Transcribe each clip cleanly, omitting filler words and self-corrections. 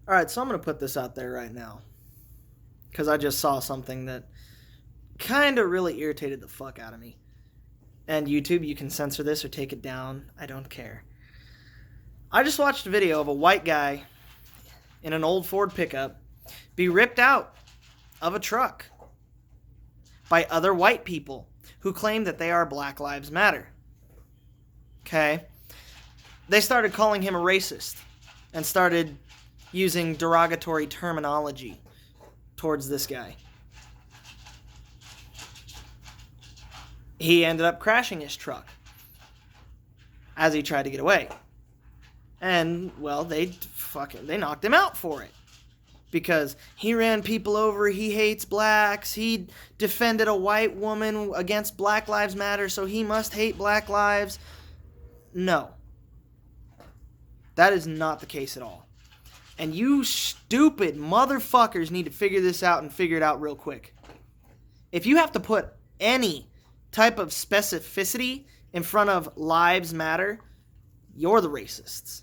All right, so I'm going to put this out there right now because I just saw something that kind of really irritated the fuck out of me. And YouTube, you can censor this or take it down. I don't care. I just watched a video of a white guy in an old Ford pickup be ripped out of a truck by other white people who claim that they are Black Lives Matter. Okay? They started calling him a racist and started using derogatory terminology towards this guy. He ended up crashing his truck as he tried to get away. And, well, they knocked him out for it. Because he ran people over, he hates blacks, he defended a white woman against Black Lives Matter, so he must hate black lives. No. That is not the case at all. And you stupid motherfuckers need to figure this out and figure it out real quick. If you have to put any type of specificity in front of lives matter, you're the racists.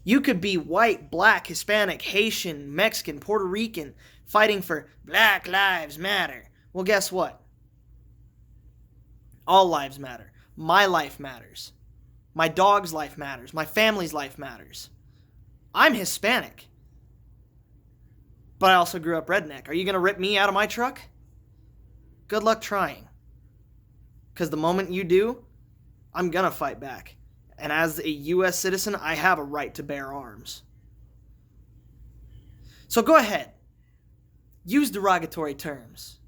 You could be white, black, Hispanic, Haitian, Mexican, Puerto Rican, fighting for Black Lives Matter. Well, guess what? All lives matter. My life matters. My dog's life matters. My family's life matters. I'm Hispanic. But I also grew up redneck. Are you going to rip me out of my truck? Good luck trying. Because the moment you do, I'm going to fight back. And as a U.S. citizen, I have a right to bear arms. So go ahead. Use derogatory terms.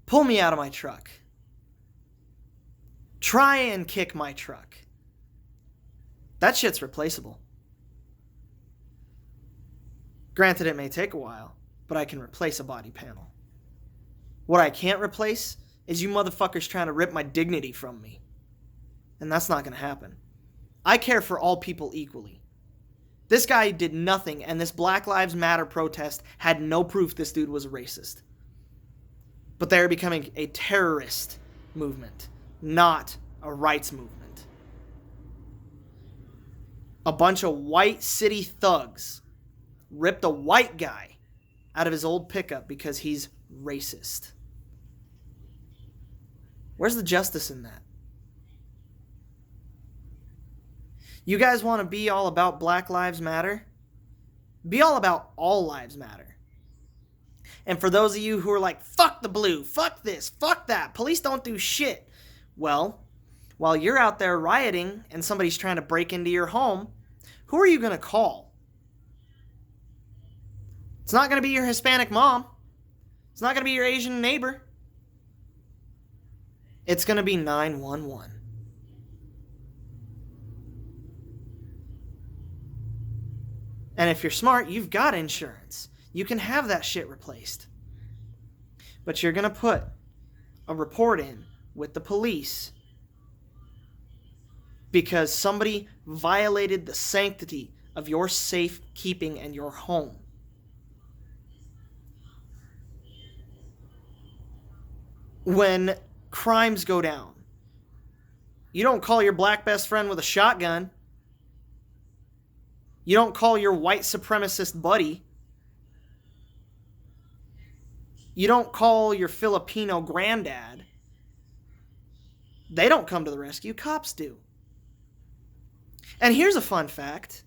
Pull me out of my truck. Try and kick my truck. That shit's replaceable. Granted, it may take a while, but I can replace a body panel. What I can't replace is you motherfuckers trying to rip my dignity from me. And that's not going to happen. I care for all people equally. This guy did nothing, and this Black Lives Matter protest had no proof this dude was a racist. But they are becoming a terrorist movement, not a rights movement. A bunch of white city thugs ripped a white guy out of his old pickup because he's racist. Where's the justice in that? You guys want to be all about Black Lives Matter? Be all about all lives matter. And for those of you who are like, fuck the blue, fuck this, fuck that, police don't do shit. Well, while you're out there rioting and somebody's trying to break into your home, who are you going to call? It's not going to be your Hispanic mom. It's not going to be your Asian neighbor. It's going to be 911. And if you're smart, you've got insurance. You can have that shit replaced. But you're going to put a report in with the police because somebody violated the sanctity of your safekeeping and your home. When crimes go down, you don't call your black best friend with a shotgun. You don't call your white supremacist buddy. You don't call your Filipino granddad. They don't come to the rescue. Cops do. And here's a fun fact.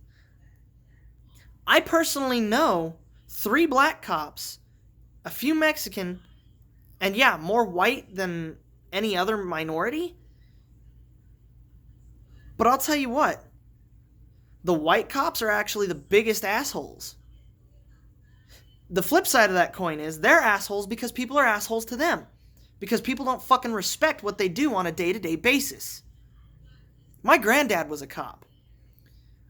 I personally know 3 black cops, a few Mexican, and yeah, more white than any other minority. But I'll tell you what. The white cops are actually the biggest assholes. The flip side of that coin is they're assholes because people are assholes to them. Because people don't fucking respect what they do on a day-to-day basis. My granddad was a cop.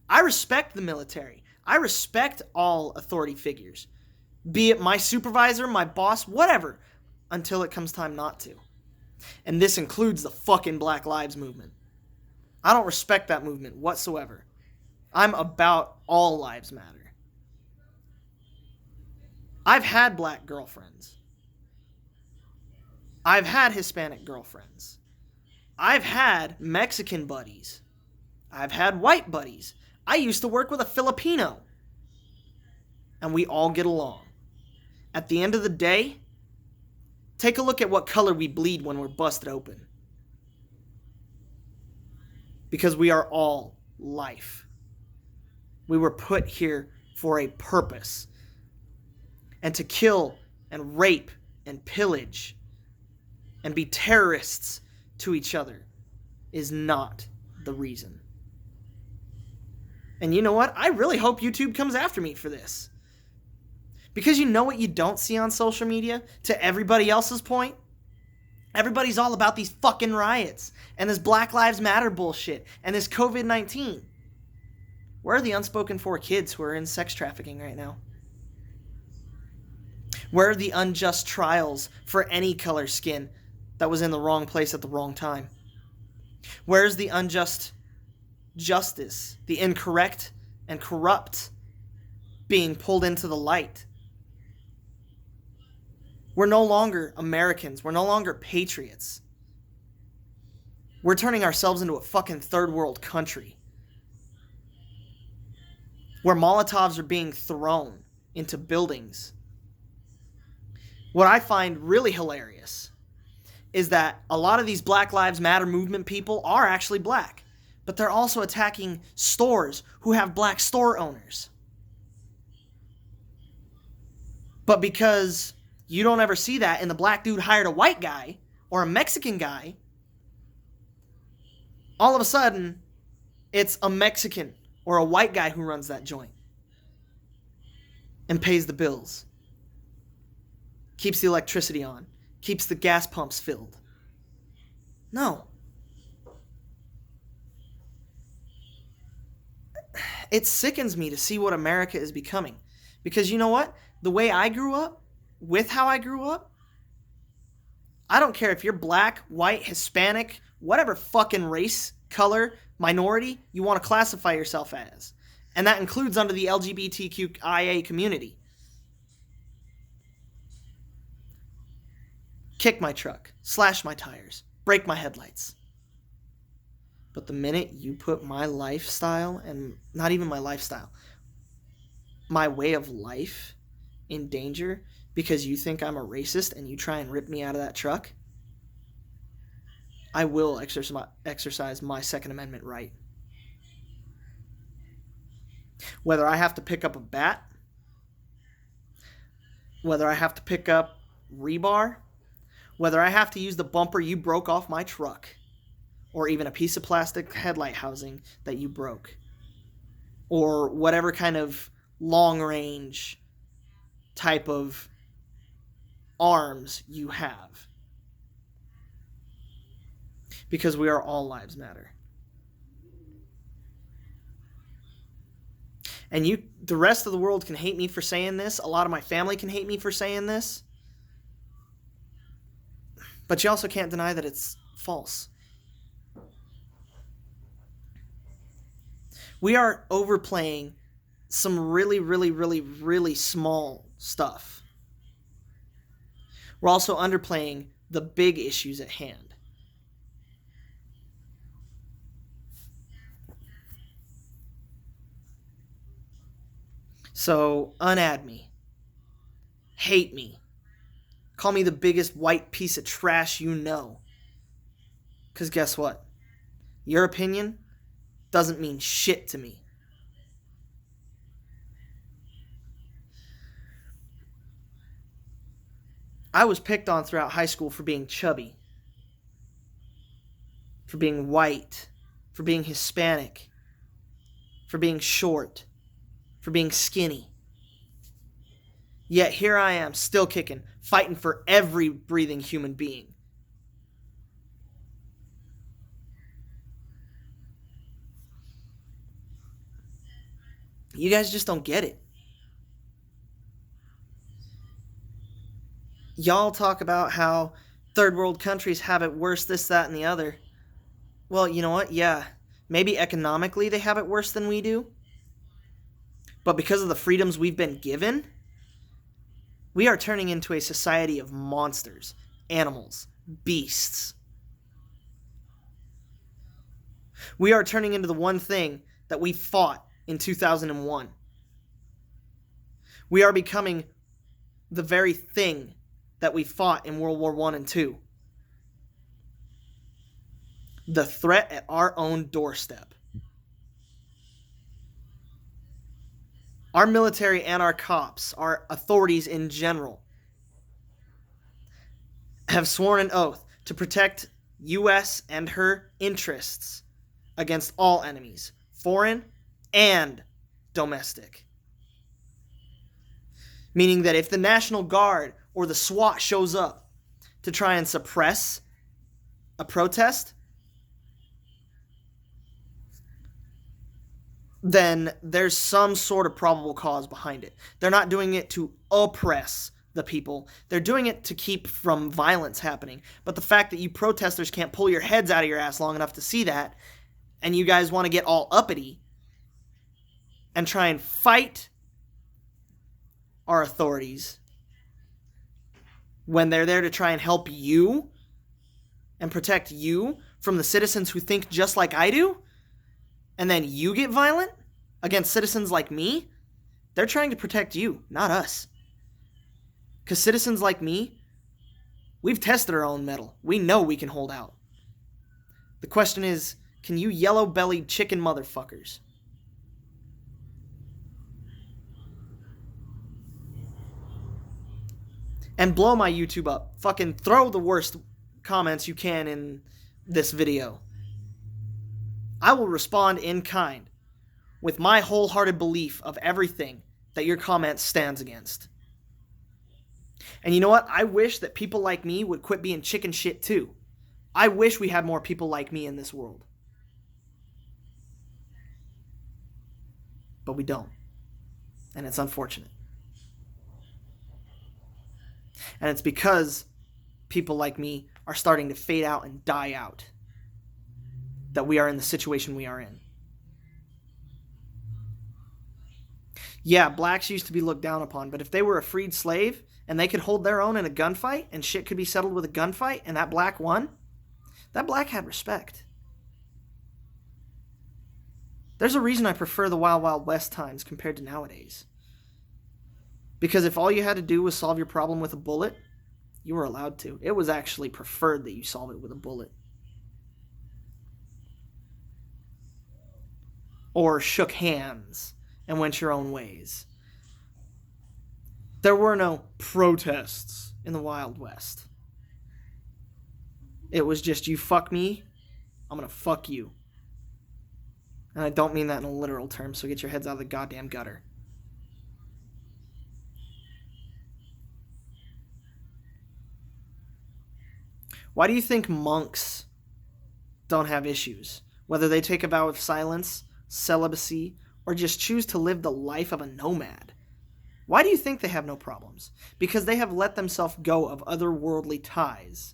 I respect the military. I respect all authority figures. Be it my supervisor, my boss, whatever. Until it comes time not to. And this includes the fucking Black Lives Movement. I don't respect that movement whatsoever. I'm about all lives matter. I've had black girlfriends. I've had Hispanic girlfriends. I've had Mexican buddies. I've had white buddies. I used to work with a Filipino. and we all get along. At the end of the day, take a look at what color we bleed when we're busted open. Because we are all life. We were put here for a purpose. And to kill and rape and pillage and be terrorists to each other is not the reason. And you know what? I really hope YouTube comes after me for this. Because you know what you don't see on social media? To everybody else's point? Everybody's all about these fucking riots and this Black Lives Matter bullshit and this COVID-19. Where are the unspoken for kids who are in sex trafficking right now? Where are the unjust trials for any color skin that was in the wrong place at the wrong time? Where is the unjust justice, the incorrect and corrupt being pulled into the light? We're no longer Americans. We're no longer patriots. We're turning ourselves into a fucking third world country where Molotovs are being thrown into buildings. What I find really hilarious is that a lot of these Black Lives Matter movement people are actually black, but they're also attacking stores who have black store owners. But because you don't ever see that, and the black dude hired a white guy or a Mexican guy, all of a sudden, it's a Mexican or a white guy who runs that joint and pays the bills, keeps the electricity on, keeps the gas pumps filled. No. It sickens me to see what America is becoming. Because you know what? The way I grew up, with how I grew up, I don't care if you're black, white, Hispanic, whatever fucking race, color, minority you want to classify yourself as. And that includes under the LGBTQIA community. Kick my truck, slash my tires, break my headlights. But the minute you put my lifestyle, and not even my lifestyle, my way of life in danger because you think I'm a racist and you try and rip me out of that truck, I will exercise my Second Amendment right. Whether I have to pick up a bat, whether I have to pick up rebar, whether I have to use the bumper you broke off my truck, or even a piece of plastic headlight housing that you broke, or whatever kind of long-range type of arms you have. Because we are all lives matter. And the rest of the world can hate me for saying this. A lot of my family can hate me for saying this. But you also can't deny that it's false. We are overplaying some really, really, really, really small stuff. We're also underplaying the big issues at hand. So, unadd me. Hate me. Call me the biggest white piece of trash you know. Because guess what? Your opinion doesn't mean shit to me. I was picked on throughout high school for being chubby, for being white, for being Hispanic, for being short, for being skinny. Yet here I am, still kicking, fighting for every breathing human being. You guys just don't get it. Y'all talk about how third world countries have it worse, this, that, and the other. Well, you know what? Yeah, maybe economically they have it worse than we do. But because of the freedoms we've been given, we are turning into a society of monsters, animals, beasts. We are turning into the one thing that we fought in 2001. We are becoming the very thing that we fought in World War I and II. The threat at our own doorstep. Our military and our cops, our authorities in general, have sworn an oath to protect U.S. and her interests against all enemies, foreign and domestic. Meaning that if the National Guard or the SWAT shows up to try and suppress a protest, then there's some sort of probable cause behind it. They're not doing it to oppress the people. They're doing it to keep from violence happening. But the fact that you protesters can't pull your heads out of your ass long enough to see that, and you guys want to get all uppity and try and fight our authorities when they're there to try and help you and protect you from the citizens who think just like I do, and then you get violent against citizens like me, they're trying to protect you, not us. Because citizens like me, we've tested our own mettle. We know we can hold out. The question is, can you yellow-bellied chicken motherfuckers and blow my YouTube up? Fucking throw the worst comments you can in this video. I will respond in kind with my wholehearted belief of everything that your comment stands against. And you know what? I wish that people like me would quit being chicken shit too. I wish we had more people like me in this world. But we don't. And it's unfortunate. And it's because people like me are starting to fade out and die out that we are in the situation we are in. Yeah, blacks used to be looked down upon, but if they were a freed slave and they could hold their own in a gunfight and shit could be settled with a gunfight and that black won, that black had respect. There's a reason I prefer the Wild Wild West times compared to nowadays. Because if all you had to do was solve your problem with a bullet, you were allowed to. It was actually preferred that you solve it with a bullet. Or shook hands and went your own ways. There were no protests in the Wild West. It was just, you fuck me, I'm gonna fuck you. And I don't mean that in a literal term, so get your heads out of the goddamn gutter. Why do you think monks don't have issues? Whether they take a vow of silence, celibacy, or just choose to live the life of a nomad. Why do you think they have no problems? Because they have let themselves go of otherworldly ties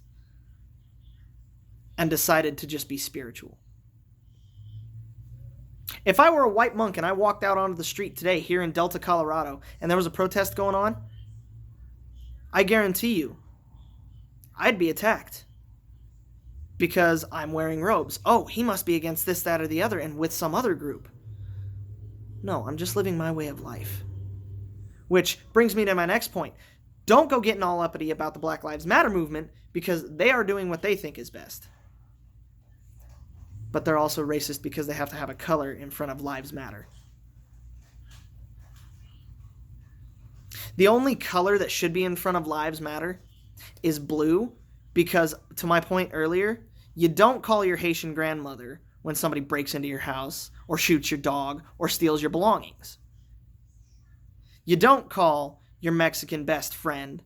and decided to just be spiritual. If I were a white monk and I walked out onto the street today here in Delta, Colorado, and there was a protest going on, I guarantee you, I'd be attacked. Because I'm wearing robes. Oh, he must be against this, that, or the other, and with some other group. No, I'm just living my way of life. Which brings me to my next point. Don't go getting all uppity about the Black Lives Matter movement, because they are doing what they think is best. But they're also racist because they have to have a color in front of Lives Matter. The only color that should be in front of Lives Matter is blue, because, to my point earlier, you don't call your Haitian grandmother when somebody breaks into your house, or shoots your dog, or steals your belongings. You don't call your Mexican best friend.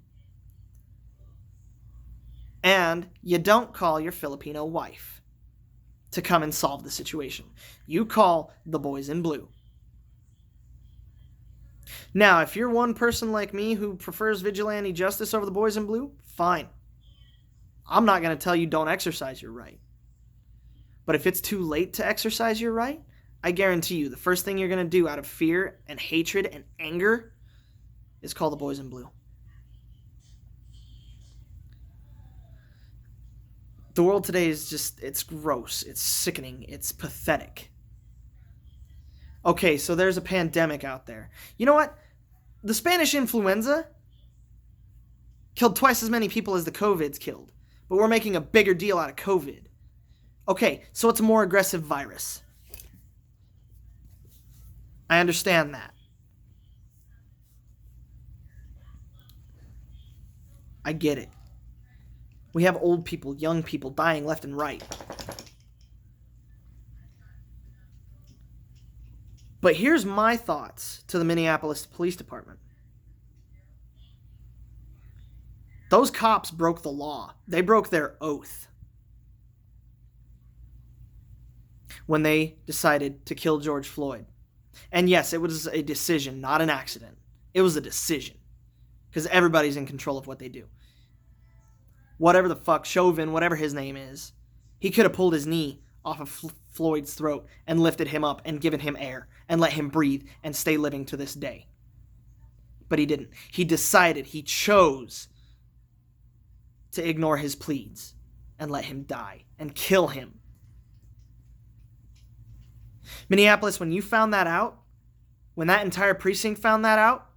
And you don't call your Filipino wife to come and solve the situation. You call the boys in blue. Now, if you're one person like me who prefers vigilante justice over the boys in blue, fine. I'm not going to tell you don't exercise your right. But if it's too late to exercise your right, I guarantee you the first thing you're going to do out of fear and hatred and anger is call the boys in blue. The world today is just, it's gross, it's sickening, it's pathetic. Okay, so there's a pandemic out there. You know what? The Spanish influenza killed twice as many people as the COVID's killed, but we're making a bigger deal out of COVID. Okay, so it's a more aggressive virus. I understand that. I get it. We have old people, young people dying left and right. But here's my thoughts to the Minneapolis Police Department. Those cops broke the law. They broke their oath when they decided to kill George Floyd. And yes, it was a decision, not an accident. It was a decision. Because everybody's in control of what they do. Whatever the fuck, Chauvin, whatever his name is, he could have pulled his knee off of Floyd's throat and lifted him up and given him air and let him breathe and stay living to this day. But he didn't. He decided, he chose to ignore his pleads and let him die and kill him. Minneapolis, when you found that out, when that entire precinct found that out,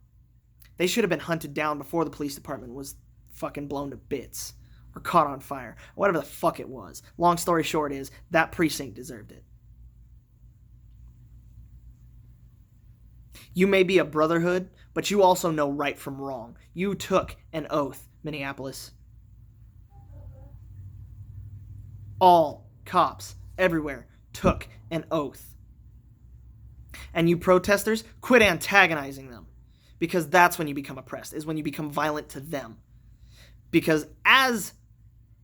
they should have been hunted down before the police department was fucking blown to bits or caught on fire, whatever the fuck it was. Long story short is, that precinct deserved it. You may be a brotherhood, but you also know right from wrong. You took an oath, Minneapolis. All cops everywhere took an oath. And you protesters, quit antagonizing them. Because that's when you become oppressed, is when you become violent to them. Because as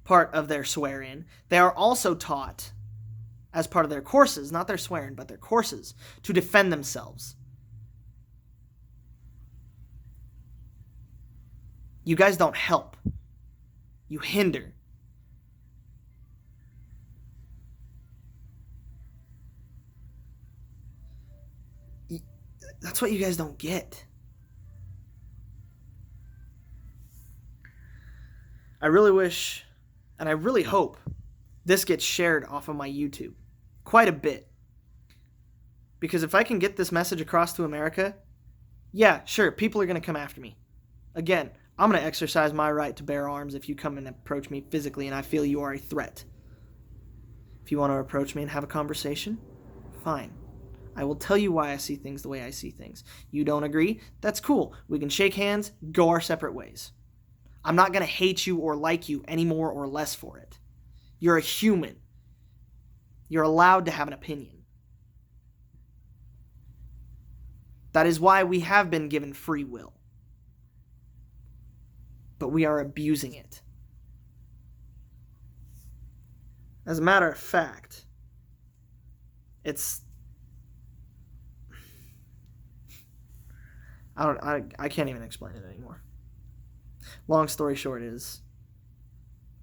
part of their swear-in, they are also taught, as part of their courses, not their swear-in, but their courses, to defend themselves. You guys don't help. You hinder. That's what you guys don't get. I really wish, and I really hope, this gets shared off of my YouTube. Quite a bit. Because if I can get this message across to America, yeah, sure, people are going to come after me. Again, I'm going to exercise my right to bear arms if you come and approach me physically and I feel you are a threat. If you want to approach me and have a conversation, fine. I will tell you why I see things the way I see things. You don't agree? That's cool. We can shake hands, go our separate ways. I'm not going to hate you or like you any more or less for it. You're a human. You're allowed to have an opinion. That is why we have been given free will. But we are abusing it. As a matter of fact, I can't even explain it anymore. Long story short is,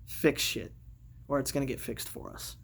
fix shit, or it's going to get fixed for us.